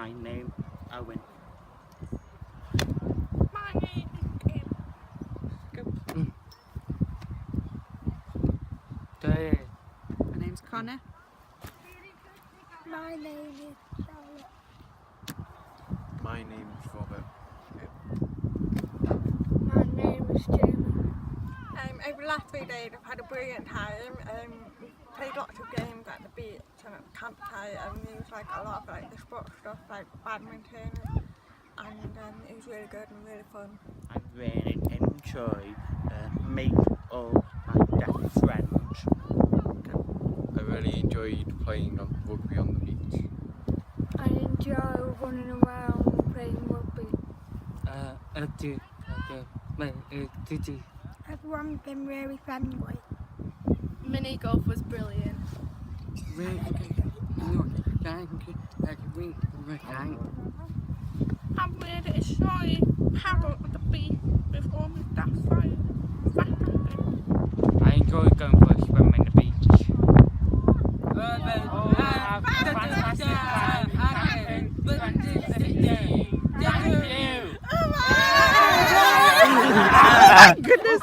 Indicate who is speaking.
Speaker 1: My name Owen.
Speaker 2: My name is Kim.
Speaker 3: My name's Connor.
Speaker 2: My name is Charlotte.
Speaker 4: My name's Robert.
Speaker 2: My name is Jamie. Over the last 3 days I've had a brilliant time. We played lots of games at the beach and at the campsite, and we used like a lot of like the sports stuff like badminton, and it was really good and really fun.
Speaker 1: I really enjoy meet all my best friends.
Speaker 4: I really enjoyed playing on rugby on the beach.
Speaker 2: I enjoy running around playing rugby. Everyone's been really friendly.
Speaker 5: Mini golf was brilliant.
Speaker 2: I made a shiny paddle at the beach with all my stuff flying.
Speaker 1: I enjoy going for a swim in the beach. Thank you.
Speaker 3: Goodness.